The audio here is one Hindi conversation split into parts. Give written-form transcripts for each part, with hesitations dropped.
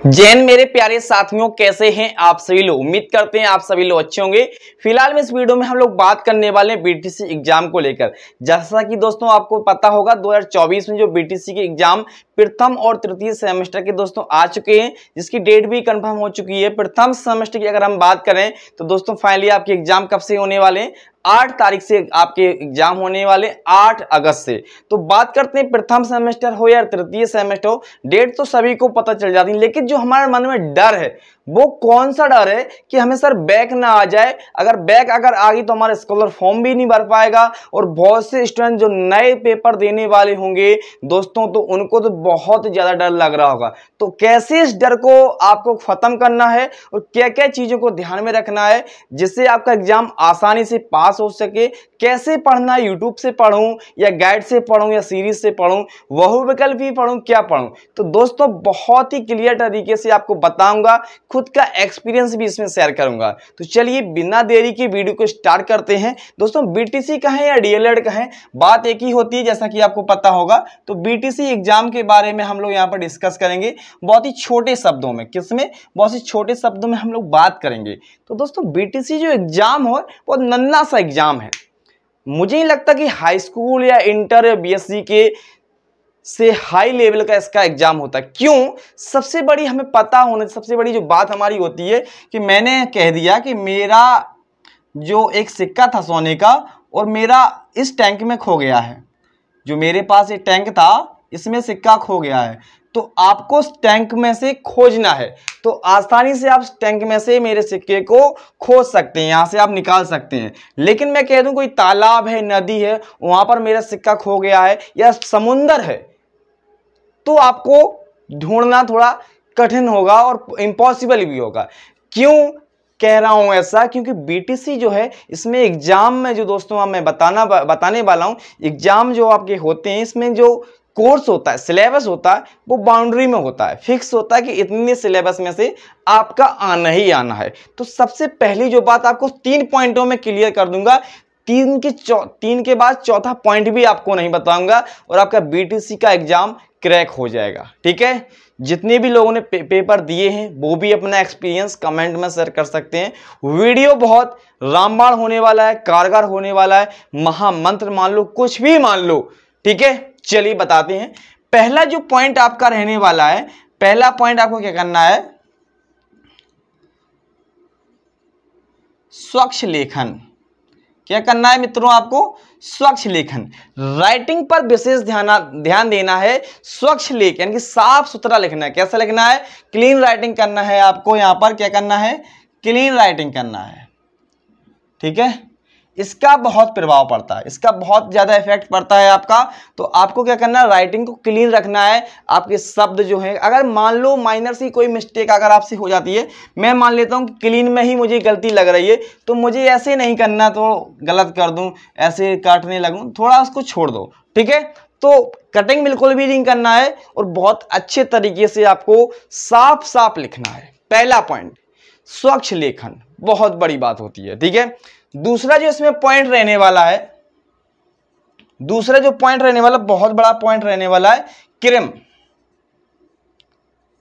जैन मेरे प्यारे साथियों, कैसे हैं आप सभी लोग। उम्मीद करते हैं आप सभी लोग अच्छे होंगे। फिलहाल में इस वीडियो में हम लोग बात करने वाले हैं बीटीसी एग्जाम को लेकर। जैसा कि दोस्तों आपको पता होगा 2024 में जो बीटीसी के एग्जाम प्रथम और तृतीय सेमेस्टर के दोस्तों आ चुके हैं, जिसकी डेट भी कंफर्म हो चुकी है। प्रथम सेमेस्टर की अगर हम बात करें तो दोस्तों फाइनली आपके एग्जाम कब से होने वाले हैं, 8 तारीख से आपके एग्जाम होने वाले, 8 अगस्त से। तो बात करते हैं प्रथम सेमेस्टर हो या तृतीय सेमेस्टर हो, डेट तो सभी को पता चल जाती है, लेकिन जो हमारे मन में डर है वो कौन सा डर है कि हमें सर बैक ना आ जाए। अगर बैक आ गई तो हमारा स्कॉलर फॉर्म भी नहीं भर पाएगा और बहुत से स्टूडेंट जो नए पेपर देने वाले होंगे दोस्तों, तो उनको तो बहुत ज्यादा डर लग रहा होगा। तो कैसे इस डर को आपको खत्म करना है और क्या क्या चीजों को ध्यान में रखना है जिससे आपका एग्जाम आसानी से पास हो सके, कैसे पढ़ना है, यूट्यूब से पढ़ूं या गाइड से पढ़ूं या सीरीज से पढ़ूं, बहुविकल्प ही पढ़ूं, क्या पढ़ूं, तो दोस्तों बहुत ही क्लियर तरीके से आपको बताऊंगा, खुद का एक्सपीरियंस भी इसमें शेयर करूंगा। तो चलिए बिना देरी के वीडियो को स्टार्ट करते हैं। दोस्तों बीटीसी का है या डीएलएड का है, बात एक ही होती है, जैसा कि आपको पता होगा। तो बीटीसी एग्जाम के बारे में हम लोग यहाँ पर डिस्कस करेंगे बहुत ही छोटे शब्दों में। किसमें? बहुत ही छोटे शब्दों में हम लोग बात करेंगे। तो दोस्तों बीटीसी जो एग्जाम हो वो नन्हा सा एग्जाम है। मुझे नहीं लगता कि हाई स्कूल या इंटर या बीएससी के से हाई लेवल का इसका एग्जाम होता है। क्यों? सबसे बड़ी हमें पता होने, सबसे बड़ी जो बात हमारी होती है कि मैंने कह दिया कि मेरा जो एक सिक्का था सोने का और मेरा इस टैंक में खो गया है। जो मेरे पास एक टैंक था इसमें सिक्का खो गया है, तो आपको उस टैंक में से खोजना है। तो आसानी से आप टैंक में से मेरे सिक्के को खोज सकते हैं, यहां से आप निकाल सकते हैं। लेकिन मैं कह दूं कोई तालाब है, नदी है, वहां पर मेरा सिक्का खो गया है या समुंदर है, तो आपको ढूंढना थोड़ा कठिन होगा और इम्पॉसिबल भी होगा। क्यों कह रहा हूं ऐसा? क्योंकि बीटीसी जो है इसमें एग्जाम में जो दोस्तों मैं बताने वाला हूं, एग्जाम जो आपके होते हैं इसमें जो कोर्स होता है, सिलेबस होता है, वो बाउंड्री में होता है, फिक्स होता है कि इतने सिलेबस में से आपका आना ही आना है। तो सबसे पहली जो बात आपको 3 पॉइंटों में क्लियर कर दूंगा, 3 के बाद चौथा पॉइंट भी आपको नहीं बताऊंगा और आपका बीटीसी का एग्जाम क्रैक हो जाएगा। ठीक है? जितने भी लोगों ने पेपर दिए हैं वो भी अपना एक्सपीरियंस कमेंट में शेयर कर सकते हैं। वीडियो बहुत रामबाण होने वाला है, कारगर होने वाला है, महामंत्र मान लो, कुछ भी मान लो। ठीक है, चलिए बताते हैं। पहला जो पॉइंट आपका रहने वाला है, पहला पॉइंट आपको क्या करना है, स्वच्छ लेखन। क्या करना है मित्रों? आपको स्वच्छ लेखन, राइटिंग पर विशेष ध्यान देना है। स्वच्छ लेख यानी कि साफ सुथरा लिखना है। कैसा लिखना है? क्लीन राइटिंग करना है आपको। यहां पर क्या करना है? क्लीन राइटिंग करना है। ठीक है? इसका बहुत प्रभाव पड़ता है, इसका बहुत ज्यादा इफेक्ट पड़ता है आपका। तो आपको क्या करना है? राइटिंग को क्लीन रखना है। आपके शब्द जो है, अगर मान लो माइनर सी कोई मिस्टेक अगर आपसे हो जाती है, मैं मान लेता हूं कि क्लीन में ही मुझे गलती लग रही है, तो मुझे ऐसे नहीं करना तो गलत कर दूं, ऐसे काटने लगूं, थोड़ा उसको छोड़ दो। ठीक है? तो कटिंग बिल्कुल भी नहीं करना है और बहुत अच्छे तरीके से आपको साफ साफ लिखना है। पहला पॉइंट स्वच्छ लेखन, बहुत बड़ी बात होती है। ठीक है? दूसरा जो इसमें पॉइंट रहने वाला है, दूसरा जो पॉइंट रहने वाला, बहुत बड़ा पॉइंट रहने वाला है, क्रिम।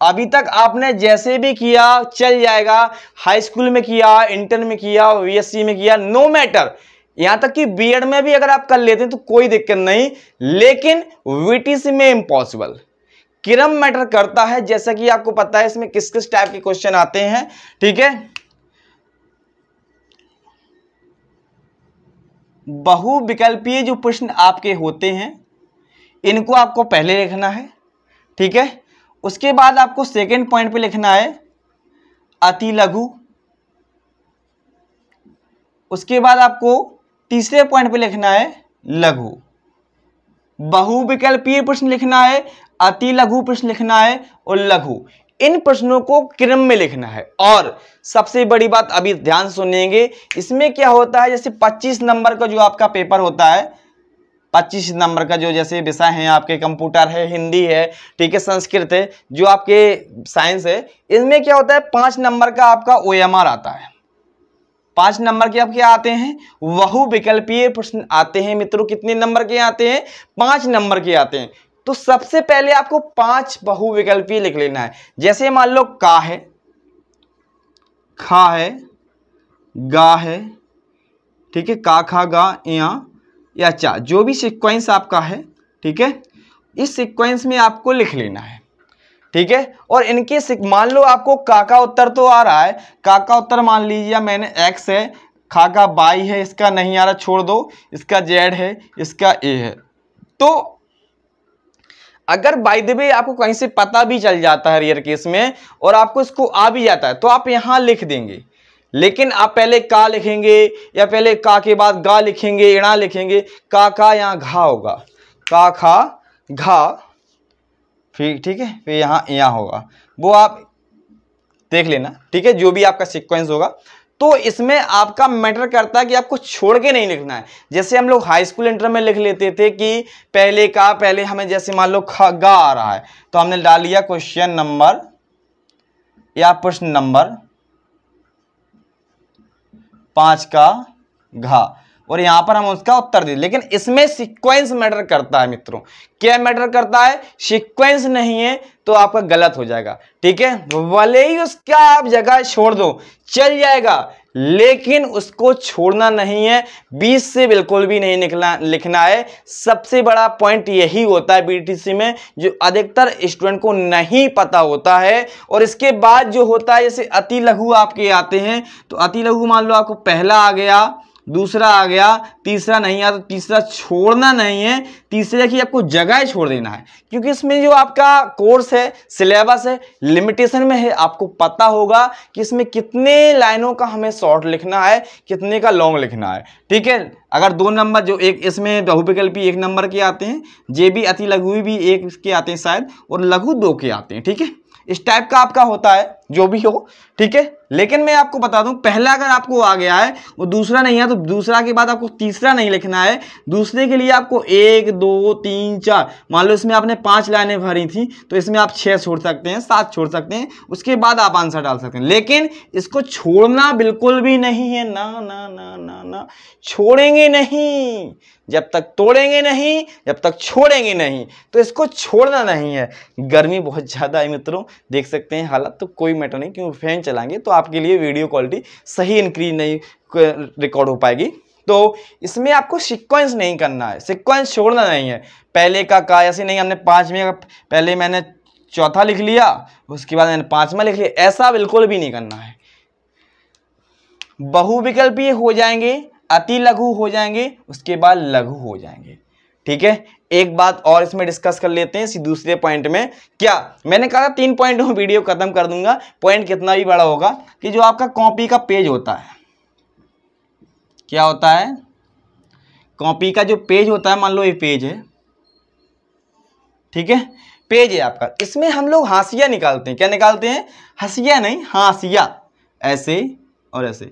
अभी तक आपने जैसे भी किया चल जाएगा, हाई स्कूल में किया, इंटर में किया, बीएससी में किया, नो मैटर, यहां तक कि बीएड में भी अगर आप कर लेते हैं तो कोई दिक्कत नहीं, लेकिन बीटीसी में इम्पॉसिबल। क्रम मैटर करता है। जैसा कि आपको पता है इसमें किस किस टाइप के क्वेश्चन आते हैं। ठीक है? बहुविकल्पीय जो प्रश्न आपके होते हैं इनको आपको पहले लिखना है। ठीक है? उसके बाद आपको सेकंड पॉइंट पे लिखना है अति लघु। उसके बाद आपको तीसरे पॉइंट पे लिखना है लघु। बहुविकल्पीय प्रश्न लिखना है, अति लघु प्रश्न लिखना है और लघु। इन प्रश्नों को क्रम में लिखना है। और सबसे बड़ी बात अभी ध्यान सुनिएंगे, इसमें क्या होता है, जैसे 25 नंबर का जो आपका पेपर होता है, 25 नंबर का जो जैसे विषय हैं आपके, कंप्यूटर है, हिंदी है, ठीक है, संस्कृत है, जो आपके साइंस है, इनमें क्या होता है 5 नंबर का आपका ओएमआर आता है। 5 नंबर के आपके आते हैं बहुविकल्पीय प्रश्न आते हैं मित्रों। कितने नंबर के आते हैं? 5 नंबर के आते हैं। तो सबसे पहले आपको 5 बहुविकल्पीय लिख लेना है। जैसे मान लो का है, खा है, गा है, ठीक है, का खा गा या चा, जो भी सीक्वेंस आपका है, ठीक है, इस सीक्वेंस में आपको लिख लेना है, ठीक है। और इनके मान लो आपको का का उत्तर तो आ रहा है, का का उत्तर मान लीजिए मैंने x है, खा का y है, इसका नहीं आ रहा छोड़ दो, इसका z है, इसका a है। तो अगर बाय द वे आपको कहीं से पता भी चल जाता है रियर केस में और आपको इसको आ भी जाता है तो आप यहां लिख देंगे, लेकिन आप पहले का लिखेंगे या पहले का के बाद गा लिखेंगे, इणा लिखेंगे, का यहां घा होगा, का खा घा, फिर ठीक है, फिर यहां होगा, वो आप देख लेना, ठीक है, जो भी आपका सीक्वेंस होगा। तो इसमें आपका मैटर करता है कि आपको छोड़ के नहीं लिखना है। जैसे हम लोग हाई स्कूल इंटर में लिख लेते थे कि पहले हमें जैसे मान लो गा आ रहा है तो हमने डाल लिया क्वेश्चन नंबर या प्रश्न नंबर 5 का घा, और यहां पर हम उसका उत्तर दे। लेकिन इसमें सीक्वेंस मैटर करता है मित्रों। क्या मैटर करता है? सीक्वेंस नहीं है तो आपका गलत हो जाएगा, ठीक है। भले ही उसका आप जगह छोड़ दो चल जाएगा, लेकिन उसको छोड़ना नहीं है, बीच से बिल्कुल भी नहीं लिखना है। सबसे बड़ा पॉइंट यही होता है बीटीसी में, जो अधिकतर स्टूडेंट को नहीं पता होता है। और इसके बाद जो होता है, जैसे अति लघु आपके आते हैं, तो अति लघु मान लो आपको पहला आ गया, दूसरा आ गया, तीसरा नहीं आया तो तीसरा छोड़ना नहीं है, तीसरे की आपको जगह छोड़ देना है। क्योंकि इसमें जो आपका कोर्स है, सिलेबस है, लिमिटेशन में है। आपको पता होगा कि इसमें कितने लाइनों का हमें शॉर्ट लिखना है, कितने का लॉन्ग लिखना है, ठीक है। अगर 2 नंबर जो एक इसमें बहुविकल्पी 1 नंबर के आते हैं, जे भी अति लघु भी 1 के आते हैं शायद, और लघु 2 के आते हैं, ठीक है। इस टाइप का आपका होता है, जो भी हो, ठीक है। लेकिन मैं आपको बता दूं, पहला अगर आपको आ गया है वो दूसरा नहीं है तो दूसरा के बाद आपको तीसरा नहीं लिखना है। दूसरे के लिए आपको 1 2 3 4, मान लो इसमें आपने 5 लाइनें भरी थी तो इसमें आप 6 छोड़ सकते हैं, 7 छोड़ सकते हैं, उसके बाद आप आंसर डाल सकते हैं। लेकिन इसको छोड़ना बिल्कुल भी नहीं है, ना ना ना ना ना, छोड़ेंगे नहीं, जब तक तोड़ेंगे नहीं, जब तक छोड़ेंगे नहीं। तो इसको छोड़ना नहीं है। गर्मी बहुत ज़्यादा है मित्रों, देख सकते हैं हालत, तो कोई मैटर नहीं, क्योंकि फैन चलाएंगे तो आपके लिए वीडियो क्वालिटी सही इंक्रीज नहीं रिकॉर्ड हो पाएगी। तो इसमें आपको सीक्वेंस नहीं करना है, सीक्वेंस छोड़ना नहीं है। पहले का ऐसे नहीं, हमने 5 में पहले मैंने चौथा लिख लिया, उसके बाद मैंने 5वां लिख लिया, ऐसा बिल्कुल भी नहीं करना है। बहुविकल्पीय हो जाएंगे, अति लघु हो जाएंगे, उसके बाद लघु हो जाएंगे, ठीक है। एक बात और इसमें डिस्कस कर लेते हैं इसी दूसरे पॉइंट में। क्या मैंने कहा 3 पॉइंट में वीडियो खत्म कर दूंगा, पॉइंट कितना भी बड़ा होगा, कि जो आपका कॉपी का पेज होता है, क्या होता है, कॉपी का जो पेज होता है, मान लो ये पेज है, ठीक है, पेज है आपका, इसमें हम लोग हाशिया निकालते हैं। क्या निकालते हैं? हंसिया नहीं, हाशिया, ऐसे और ऐसे।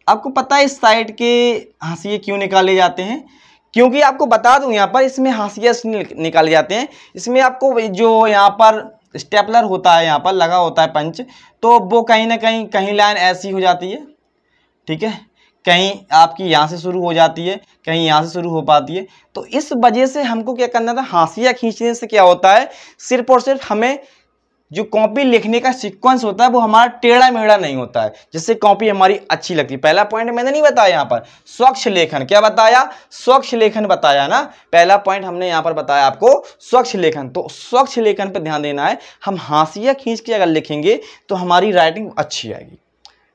आपको पता है इस साइड के हाशिए क्यों निकाले जाते हैं? क्योंकि आपको बता दूं, यहाँ पर इसमें हाशिया निकाले जाते हैं। इसमें आपको जो यहाँ पर स्टेपलर होता है, यहाँ पर लगा होता है पंच, तो वो कहीं ना कहीं लाइन ऐसी हो जाती है, ठीक है, कहीं आपकी यहाँ से शुरू हो जाती है, कहीं यहाँ से शुरू हो पाती है। तो इस वजह से हमको क्या करना था, हाशिया खींचने से क्या होता है, सिर्फ और सिर्फ हमें जो कॉपी लिखने का सीक्वेंस होता है वो हमारा टेढ़ा मेढ़ा नहीं होता है, जिससे कॉपी हमारी अच्छी लगती है। पहला पॉइंट मैंने नहीं बताया यहाँ पर, स्वच्छ लेखन। क्या बताया? स्वच्छ लेखन बताया ना, पहला पॉइंट हमने यहाँ पर बताया आपको स्वच्छ लेखन। तो स्वच्छ लेखन पर ध्यान देना है। हम हाशिया खींच के अगर लिखेंगे तो हमारी राइटिंग अच्छी आएगी,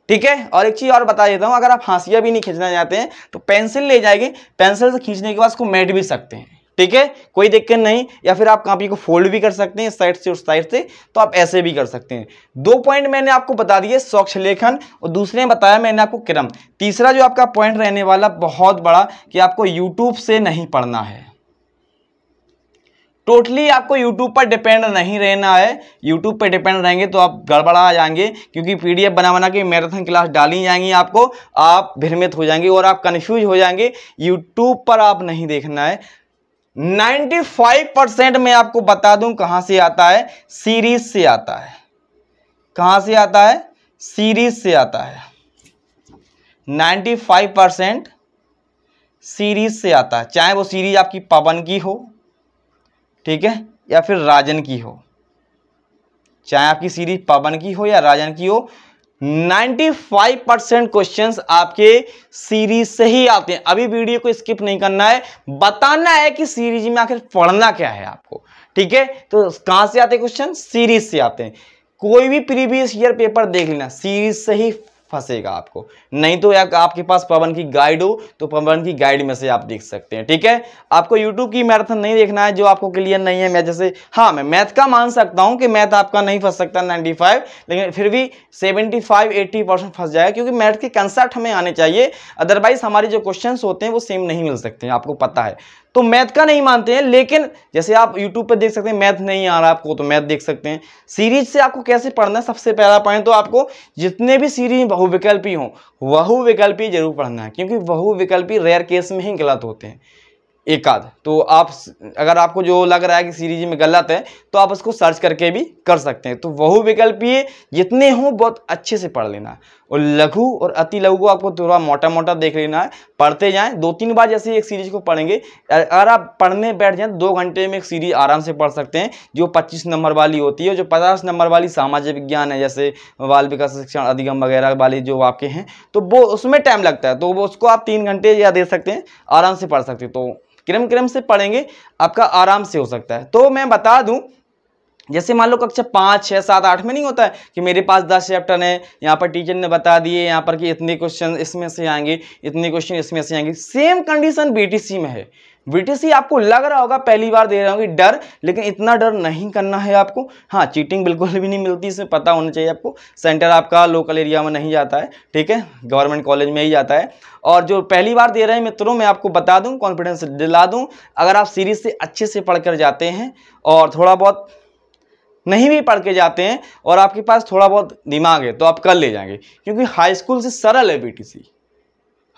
ठीक है। और एक चीज और बता देता हूँ, अगर आप हाशिया भी नहीं खींचना चाहते हैं तो पेंसिल ले जाएंगे, पेंसिल से खींचने के बाद उसको मैट भी सकते हैं, ठीक है, कोई दिक्कत नहीं। या फिर आप कॉपी को फोल्ड भी कर सकते हैं, इस साइड से उस साइड से, तो आप ऐसे भी कर सकते हैं। 2 पॉइंट मैंने आपको बता दिए, स्वच्छ लेखन, और दूसरे में बताया मैंने आपको क्रम। तीसरा जो आपका पॉइंट रहने वाला बहुत बड़ा, कि आपको यूट्यूब से नहीं पढ़ना है, टोटली आपको यूट्यूब पर डिपेंड नहीं रहना है। यूट्यूब पर डिपेंड रहेंगे तो आप गड़बड़ा जाएंगे, क्योंकि पीडीएफ बना के मैराथन क्लास डाली जाएंगी आपको, आप भ्रमित हो जाएंगे और आप कंफ्यूज हो जाएंगे। यूट्यूब पर आप नहीं देखना है। 95% मैं आपको बता दूं कहां से आता है, सीरीज से आता है। कहां से आता है? सीरीज से आता है। 95% सीरीज से आता है, चाहे वो सीरीज आपकी पवन की हो, ठीक है, या फिर राजन की हो, चाहे आपकी सीरीज पवन की हो या राजन की हो, 95% क्वेश्चंस आपके सीरीज से ही आते हैं। अभी वीडियो को स्किप नहीं करना है, बताना है कि सीरीज में आखिर पढ़ना क्या है आपको, ठीक है। तो कहां से आते हैं क्वेश्चन? सीरीज से आते हैं। कोई भी प्रीवियस ईयर पेपर देख लेना, सीरीज से ही फंसेगा आपको, नहीं तो या आपके पास पवन की गाइड हो तो पवन की गाइड में से आप देख सकते हैं, ठीक है। आपको यूट्यूब की मैराथन नहीं देखना है जो आपको क्लियर नहीं है। मैं जैसे हाँ, मैं मैथ का मान सकता हूं कि मैथ आपका नहीं फंस सकता 95, लेकिन फिर भी 75-80% फंस जाएगा, क्योंकि मैथ के कंसेप्ट हमें आने चाहिए, अदरवाइज हमारे जो क्वेश्चन होते हैं वो सेम नहीं मिल सकते हैं, आपको पता है। तो मैथ का नहीं मानते हैं, लेकिन जैसे आप यूट्यूब पे देख सकते हैं मैथ नहीं आ रहा आपको तो मैथ देख सकते हैं। सीरीज से आपको कैसे पढ़ना है? सबसे पहला पॉइंट तो आपको जितने भी सीरीज बहुविकल्पी हो, बहुविकल्पी जरूर पढ़ना है, क्योंकि बहुविकल्पी रेयर केस में ही गलत होते हैं, एक आध। तो आप अगर आपको जो लग रहा है कि सीरीज में गलत है तो आप उसको सर्च करके भी कर सकते हैं। तो बहुविकल्पी जितने हों बहुत अच्छे से पढ़ लेना है, और लघु और अति लघु को आपको थोड़ा मोटा मोटा देख लेना है, पढ़ते जाएं। 2-3 बार जैसे एक सीरीज को पढ़ेंगे, अगर आप पढ़ने बैठ जाएं 2 घंटे में एक सीरीज आराम से पढ़ सकते हैं, जो 25 नंबर वाली होती है। जो 50 नंबर वाली सामाजिक विज्ञान है, जैसे बाल विकास शिक्षण अधिगम वगैरह वाली जो आपके हैं, तो वो उसमें टाइम लगता है, तो वो उसको आप 3 घंटे या दे सकते हैं, आराम से पढ़ सकते हैं। तो क्रम क्रम से पढ़ेंगे, आपका आराम से हो सकता है। तो मैं बता दूं, जैसे मान लो कक्षा 5, 6, 7, 8 में नहीं होता है कि मेरे पास 10 चैप्टर है, यहाँ पर टीचर ने बता दिए यहाँ पर कि इतने क्वेश्चन इसमें से आएंगे, इतने क्वेश्चन इसमें से आएंगे। सेम कंडीशन बीटीसी में है। बीटीसी आपको लग रहा होगा पहली बार दे रहा होंगे डर, लेकिन इतना डर नहीं करना है आपको। हाँ, चीटिंग बिल्कुल भी नहीं मिलती, इसमें पता होना चाहिए आपको। सेंटर आपका लोकल एरिया में नहीं जाता है, ठीक है, गवर्नमेंट कॉलेज में ही जाता है। और जो पहली बार दे रहे हैं मित्रों, मैं आपको बता दूं, कॉन्फिडेंस दिला दूं, अगर आप सीरीज से अच्छे से पढ़कर जाते हैं और थोड़ा बहुत नहीं भी पढ़ के जाते हैं और आपके पास थोड़ा बहुत दिमाग है तो आप कर ले जाएंगे, क्योंकि हाई स्कूल से सरल है बीटीसी।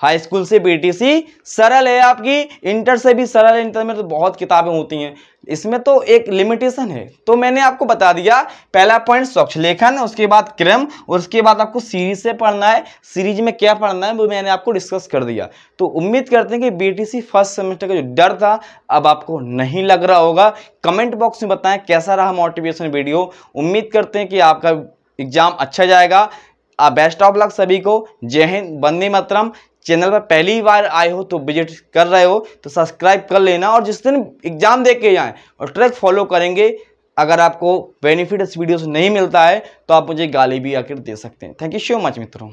हाई स्कूल से बीटीसी सरल है आपकी, इंटर से भी सरल है। इंटर में तो बहुत किताबें होती हैं, इसमें तो एक लिमिटेशन है। तो मैंने आपको बता दिया, पहला पॉइंट स्वच्छ लेखन, उसके बाद क्रम, और उसके बाद आपको सीरीज से पढ़ना है। सीरीज में क्या पढ़ना है वो मैंने आपको डिस्कस कर दिया। तो उम्मीद करते हैं कि बीटीसी फर्स्ट सेमेस्टर का जो डर था अब आपको नहीं लग रहा होगा। कमेंट बॉक्स में बताएं कैसा रहा मोटिवेशन वीडियो। उम्मीद करते हैं कि आपका एग्जाम अच्छा जाएगा। बेस्ट ऑफ लक सभी को। जय हिंद, वंदे मातरम। चैनल पर पहली बार आए हो तो विजिट कर रहे हो तो सब्सक्राइब कर लेना, और जिस दिन एग्जाम दे के जाएं और ट्रैक फॉलो करेंगे। अगर आपको बेनिफिट इस वीडियो से नहीं मिलता है तो आप मुझे गाली भी आकर दे सकते हैं। थैंक यू सो मच मित्रों।